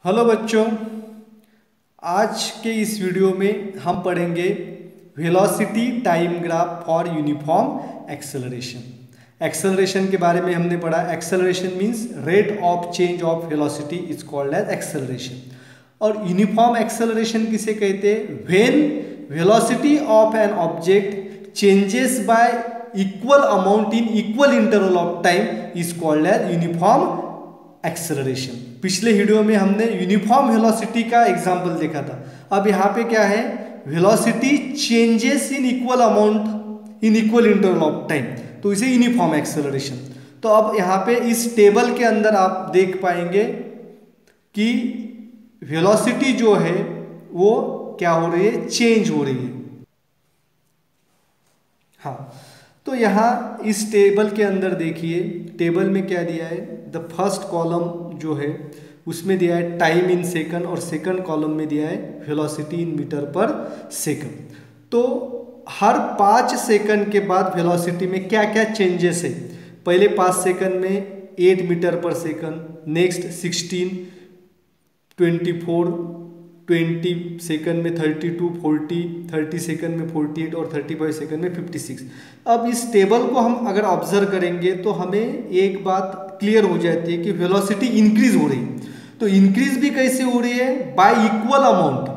Hello बच्चों, आज के इस वीडियो में हम पढ़ेंगे velocity time graph for uniform acceleration. Acceleration के बारे में हमने पढ़ा। Acceleration means rate of change of velocity is called as acceleration. और यूनिफॉर्म एक्सेलरेशन किसे कहते हैं? When velocity of an object changes by equal amount in equal interval of time is called as uniform acceleration. पिछले video में हमने uniform velocity का example देखा था। अब यहाँ पे क्या है? Velocity changes in equal amount in equal interval of time, तो इसे यूनिफॉर्म एक्सेलरेशन। तो अब यहाँ पे इस टेबल के अंदर आप देख पाएंगे कि वेलोसिटी जो है वो क्या हो रही है? चेंज हो रही है। हाँ, तो यहाँ इस टेबल के अंदर देखिए, टेबल में क्या दिया है? द फर्स्ट कॉलम जो है उसमें दिया है टाइम इन सेकंड और सेकंड कॉलम में दिया है वेलोसिटी इन मीटर पर सेकंड। तो हर 5 सेकंड के बाद वेलोसिटी में क्या क्या चेंजेस है? पहले 5 सेकंड में 8 मीटर पर सेकंड, नेक्स्ट 16, 24, 20 सेकंड में 32, 40, 30 सेकंड में 48 और 35 सेकंड में 56। अब इस टेबल को हम अगर ऑब्जर्व करेंगे तो हमें एक बात क्लियर हो जाती है कि वेलोसिटी इंक्रीज हो रही है। तो इंक्रीज भी कैसे हो रही है? By equal amount.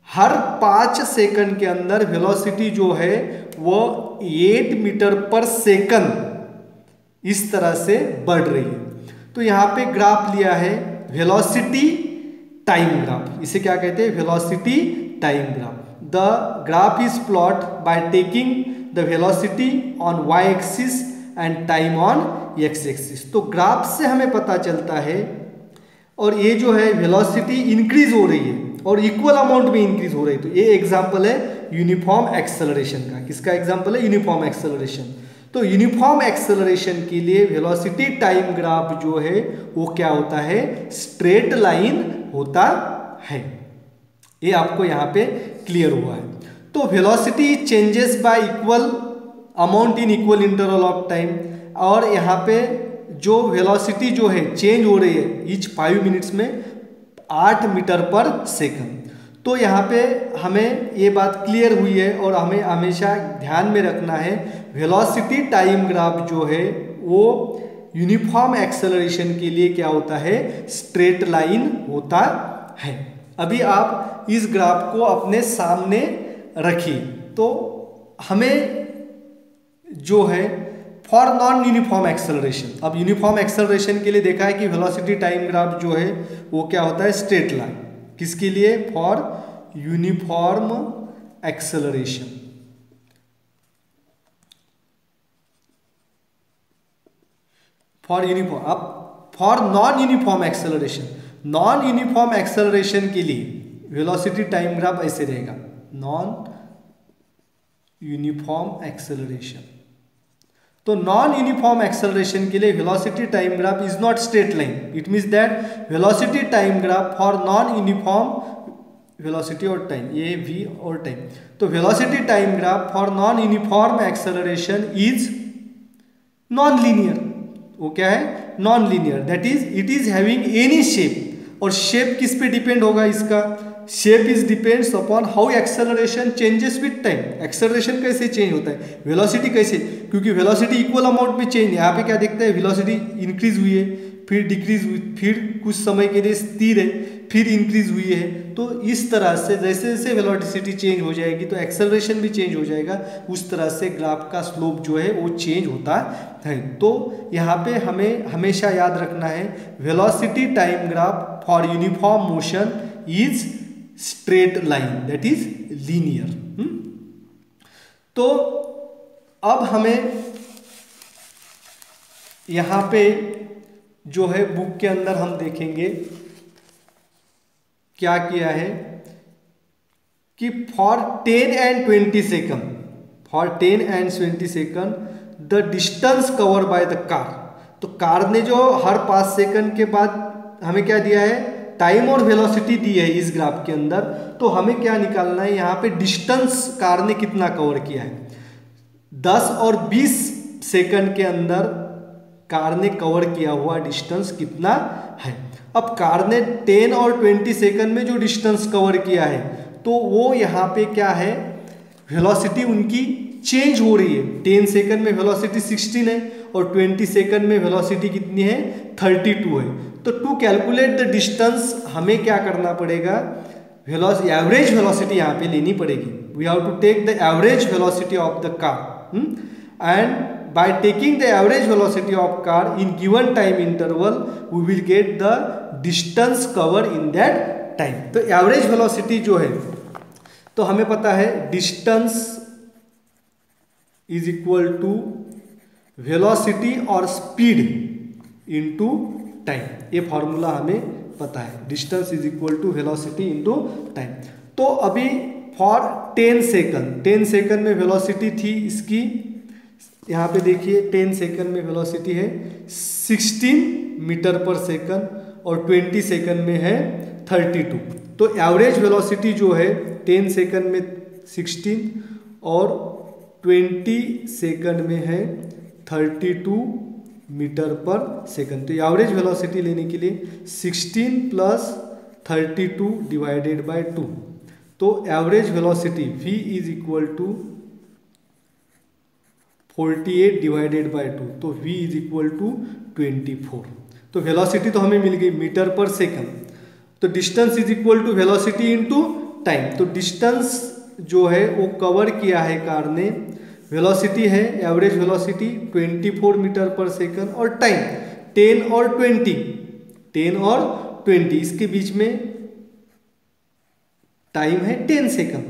हर 5 सेकंड के अंदर वेलोसिटी जो है वो 8 मीटर पर सेकंड इस तरह से बढ़ रही है। तो यहाँ पे ग्राफ लिया है वेलोसिटी टाइम ग्राफ। इसे क्या कहते हैं? Velocity time graph. The graph is plot by taking the velocity on Y axis and time on X axis. तो ग्राफ से हमें पता चलता है, और ये जो है वेलोसिटी इंक्रीज हो रही है और इक्वल अमाउंट में इंक्रीज हो रही है। तो ये एग्जांपल है यूनिफॉर्म एक्सेलरेशन का। किसका एग्जांपल है? Uniform acceleration. तो यूनिफॉर्म एक्सेलरेशन के लिए वेलोसिटी टाइम ग्राफ जो है वो क्या होता है? स्ट्रेट लाइन होता है। ये आपको यहाँ पे क्लियर हुआ है। तो velocity changes by equal amount in equal interval of time, और यहाँ पे जो वेलोसिटी जो है चेंज हो रही है ईच 5 मिनट्स में 8 मीटर पर सेकंड। तो यहाँ पे हमें ये बात क्लियर हुई है, और हमें हमेशा ध्यान में रखना है वेलोसिटी टाइम ग्राफ जो है वो यूनिफॉर्म एक्सेलरेशन के लिए क्या होता है? स्ट्रेट लाइन होता है। अभी आप इस ग्राफ को अपने सामने रखिए, तो हमें जो है फॉर नॉन यूनिफॉर्म एक्सेलरेशन, अब यूनिफॉर्म एक्सेलरेशन के लिए देखा है कि वेलोसिटी टाइम ग्राफ जो है वो क्या होता है? Straight line. किसके लिए? For uniform acceleration. For uniform. अब for non uniform acceleration, non uniform acceleration के लिए वेलोसिटी टाइम ग्राफ ऐसे रहेगा। नॉन यूनिफॉर्म एक्सेलरेशन, तो नॉन यूनिफॉर्म एक्सेलरेशन के लिए velocity time graph is not straight line. It means that velocity time graph for non uniform velocity और time, ये v और टाइम। तो velocity time graph for non uniform acceleration is non linear. वो क्या है? Non linear. That is it is having any shape. और shape किस पे डिपेंड होगा इसका? Shape is depends upon how acceleration changes with time. Acceleration कैसे change होता है, वेलोसिटी कैसे? क्योंकि वेलोसिटी इक्वल अमाउंट में चेंज। यहाँ पे क्या देखते हैं? वेलोसिटी इंक्रीज हुई है, फिर डिक्रीज हुई, फिर कुछ समय के लिए स्थिर है, फिर इंक्रीज हुई है। तो इस तरह से जैसे जैसे वेलोसिटी चेंज हो जाएगी तो एक्सेलरेशन भी चेंज हो जाएगा। उस तरह से ग्राफ का स्लोप जो है वो चेंज होता है। तो यहाँ पे हमें हमेशा याद रखना है velocity time graph for uniform motion is straight line, that is linear. तो अब हमें यहाँ पे जो है बुक के अंदर हम देखेंगे क्या किया है कि for 10 and 20 second, for 10 and 20 second the distance cover by the car. तो कार ने जो हर 5 सेकंड के बाद हमें क्या दिया है? टाइम और वेलोसिटी दी है इस ग्राफ के अंदर। तो हमें क्या निकालना है? यहाँ पे डिस्टेंस कार ने कितना कवर किया है। 10 और 20 सेकंड के अंदर कार ने कवर किया हुआ डिस्टेंस कितना है। अब कार ने 10 और 20 सेकंड में जो डिस्टेंस कवर किया है, तो वो यहाँ पे क्या है, वेलोसिटी उनकी चेंज हो रही है। 10 सेकंड में वेलोसिटी 16 है और 20 सेकंड में वेलोसिटी कितनी है, 32 है। तो टू कैलकुलेट द डिस्टेंस हमें क्या करना पड़ेगा, एवरेज वेलोसिटी यहाँ पे लेनी पड़ेगी। We have to take the average velocity of the car and by taking the average velocity of car in given time interval we will get the distance cover in that time. तो average velocity जो है, तो हमें पता है distance is equal to velocity और speed into time. ये formula हमें पता है, distance is equal to velocity into time. तो अभी फॉर 10 सेकंड में वेलोसिटी थी इसकी, यहाँ पे देखिए 10 सेकंड में वेलोसिटी है 16 मीटर पर सेकंड और 20 सेकंड में है 32। तो एवरेज वेलोसिटी जो है 10 सेकंड में 16 और 20 सेकंड में है 32 मीटर पर सेकंड। तो एवरेज वेलोसिटी लेने के लिए 16 प्लस 32 डिवाइडेड बाय 2। तो average velocity v is equal to 48 divided by 2, तो v इज इक्वल टू 24। तो वेलोसिटी तो हमें मिल गई मीटर पर सेकंड। तो distance is equal to velocity into time. तो डिस्टेंस जो है वो कवर किया है कार ने, वेलोसिटी है एवरेज वेलोसिटी 24 मीटर पर सेकंड और टाइम 10 और 20, इसके बीच में टाइम है 10 सेकंड।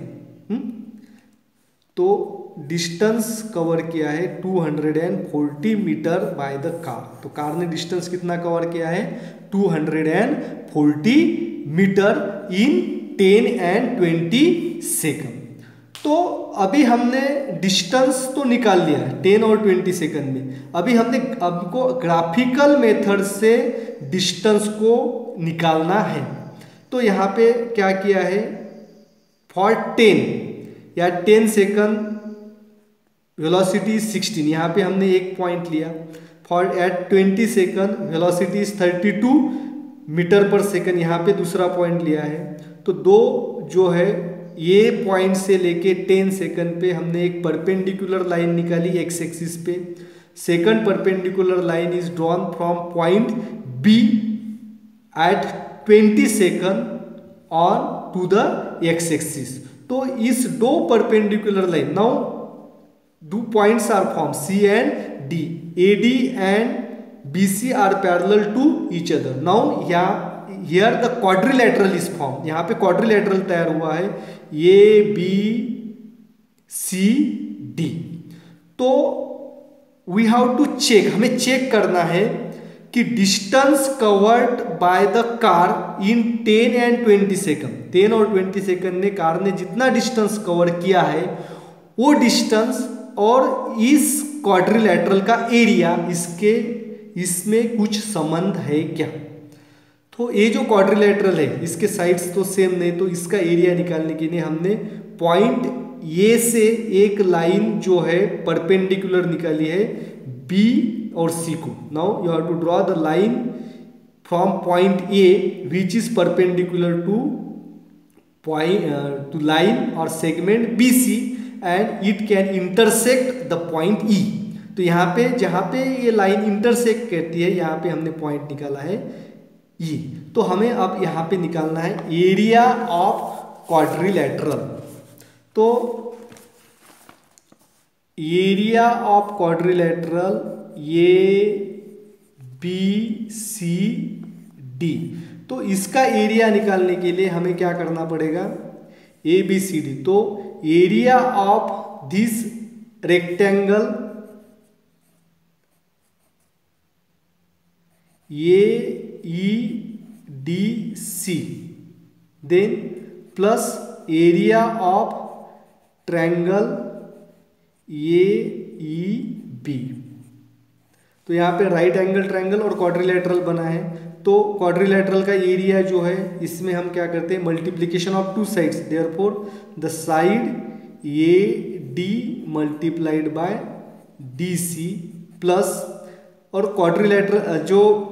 तो डिस्टेंस कवर किया है 240 मीटर बाय द कार। तो कार ने डिस्टेंस कितना कवर किया है, 240 मीटर इन 10 एंड 20 सेकंड। तो अभी हमने डिस्टेंस तो निकाल लिया है 10 और 20 सेकंड में। अभी हमने आपको ग्राफिकल मेथड से डिस्टेंस को निकालना है। तो यहाँ पे क्या किया है, फॉर 10 या 10 सेकंड वेलोसिटी 16, यहाँ पे हमने एक पॉइंट लिया। For at 20 second velocity is 32 metre पर सेकंड, यहाँ पे दूसरा पॉइंट लिया है। तो दो जो है ये पॉइंट से लेके 10 सेकंड पे हमने एक परपेंडिकुलर लाइन निकाली एक्स एक्सिस पे। Second perpendicular line is drawn from point B at 20 second on to the X axis. तो इस दो परपेंडिकुलर लाइन, नाउ दो points are form C and D, A D and B C are parallel to each other. Now here the quadrilateral is form, यहाँ पे quadrilateral तैयार हुआ है, A B C D. तो वी हैव टू चेक, हमें check करना है कि distance covered by the car in 10 and 20 second. 10 और 20 सेकंड में कार ने जितना डिस्टेंस कवर किया है वो डिस्टेंस और इस क्वाड्रिलेटरल का एरिया, इसमें कुछ संबंध है क्या। तो ये जो क्वाड्रिलेटरल है इसके साइड्स तो सेम नहीं, तो इसका एरिया निकालने के लिए हमने पॉइंट ए से एक लाइन जो है परपेंडिकुलर निकाली है बी और सी को। Now you have to draw the line from point A which is perpendicular to point to line और segment B C and it can intersect the point E. तो यहाँ पे जहाँ पे ये लाइन इंटरसेक्ट करती है यहाँ पे हमने पॉइंट निकाला है ई। तो हमें अब यहाँ पे निकालना है एरिया ऑफ क्वाड्रिलेटरल। तो area of quadrilateral A B C D, तो इसका एरिया निकालने के लिए हमें क्या करना पड़ेगा, ए बी सी डी। तो area of this rectangle A E D C, then plus area of triangle A E B. तो यहाँ पे राइट एंगल ट्रायंगल और क्वाड्रिलेटरल बना है। तो क्वाड्रिलेटरल का एरिया जो है इसमें हम क्या करते हैं, multiplication of two sides, therefore the side A D multiplied by D C plus, और क्वाड्रिलेटरल जो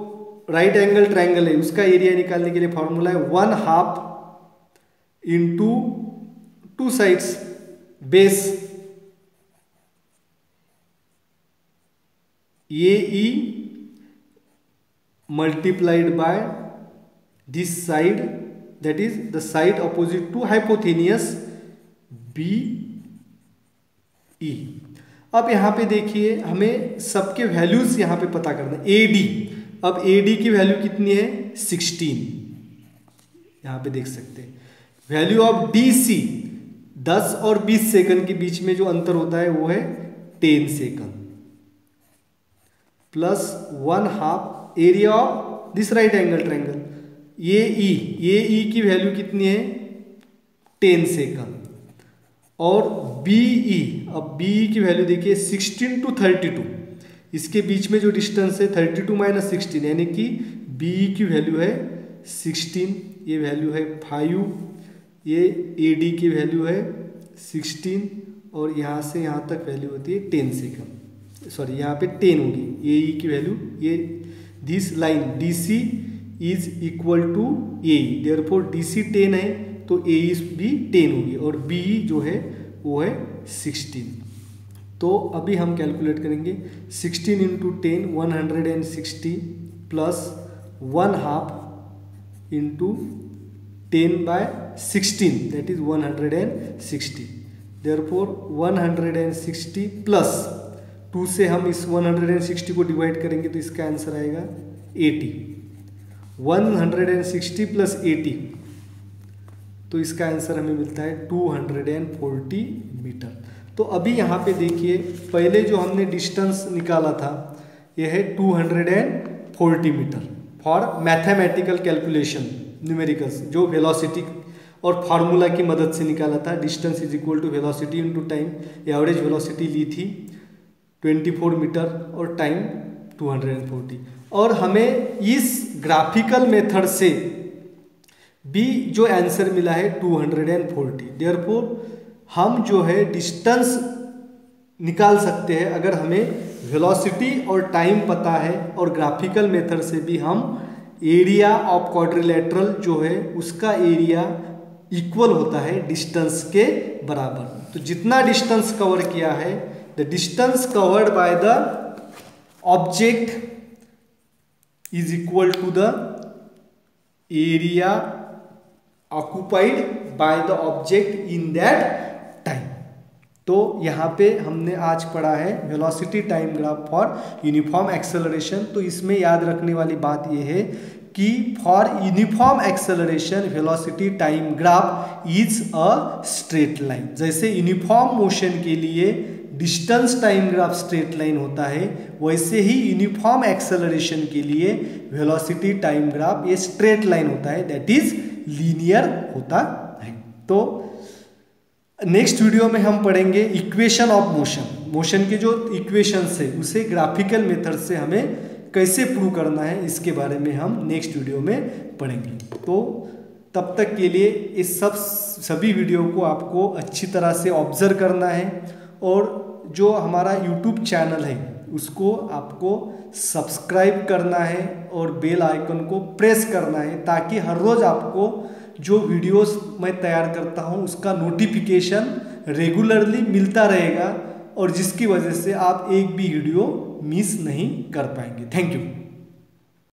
राइट एंगल ट्रायंगल है उसका एरिया निकालने के लिए फॉर्मूला है 1/2 into 2 sides base AE multiplied by this side, that is the side opposite to hypotenuse BE। अब यहाँ पे देखिए हमें सबके वैल्यूज यहाँ पे पता करना है। AD, अब AD की वैल्यू कितनी है 16, यहाँ पे देख सकते हैं। वैल्यू ऑफ DC 10 और 20 सेकंड के बीच में जो अंतर होता है वो है 10 second, plus 1/2 area of this right angle triangle AE की वैल्यू कितनी है 10 सेकंड, और BE, अब BE की वैल्यू देखिए 16 to 32, इसके बीच में जो डिस्टेंस है 32 - 16 यानी कि BE की वैल्यू है 16, ये वैल्यू है 5, ये AD की वैल्यू है 16 और यहाँ से यहाँ तक वैल्यू होती है 10 सेकंड, सॉरी यहाँ पे 10 होगी AE की वैल्यू। ये this line DC is equal to AE, therefore DC 10 है तो AE भी 10 होगी और BE जो है वो है 16। तो अभी हम कैलकुलेट करेंगे 16 × 10 160 plus 1/2 into 10/16 that is 160, therefore 160 plus 2 से हम इस 160 को डिवाइड करेंगे तो इसका आंसर आएगा 80। 160 प्लस 80 तो इसका आंसर हमें मिलता है 240 मीटर। तो अभी यहाँ पे देखिए पहले जो हमने डिस्टेंस निकाला था यह है 240 metre for mathematical calculation numericals, जो वेलोसिटी और फार्मूला की मदद से निकाला था। Distance is equal to velocity into time, average velocity ली थी 24 मीटर और टाइम 240, और हमें इस ग्राफिकल मेथड से भी जो आंसर मिला है 240। देयरफॉर हम जो है डिस्टेंस निकाल सकते हैं अगर हमें वेलोसिटी और टाइम पता है, और ग्राफिकल मेथड से भी हम एरिया ऑफ क्वाड्रिलेटरल जो है उसका एरिया इक्वल होता है डिस्टेंस के बराबर। तो जितना डिस्टेंस कवर किया है, the distance covered by the object is equal to the area occupied by the object in that time. तो यहाँ पे हमने आज पढ़ा है velocity time graph for uniform acceleration. तो इसमें याद रखने वाली बात यह है कि for uniform acceleration velocity time graph is a straight line. जैसे यूनिफॉर्म मोशन के लिए distance time graph straight line होता है, वैसे ही यूनिफॉर्म एक्सेलरेशन के लिए वेलोसिटी टाइम ग्राफ ये स्ट्रेट लाइन होता है, दैट इज लीनियर होता है। तो नेक्स्ट वीडियो में हम पढ़ेंगे इक्वेशन ऑफ मोशन, मोशन के जो इक्वेशंस है उसे ग्राफिकल मेथड से हमें कैसे प्रूव करना है, इसके बारे में हम नेक्स्ट वीडियो में पढ़ेंगे। तो तब तक के लिए इस सभी वीडियो को आपको अच्छी तरह से ऑब्जर्व करना है, और जो हमारा YouTube चैनल है उसको आपको सब्सक्राइब करना है और बेल आइकन को प्रेस करना है, ताकि हर रोज़ आपको जो वीडियोस मैं तैयार करता हूं उसका नोटिफिकेशन रेगुलरली मिलता रहेगा, और जिसकी वजह से आप एक भी वीडियो मिस नहीं कर पाएंगे। Thank you.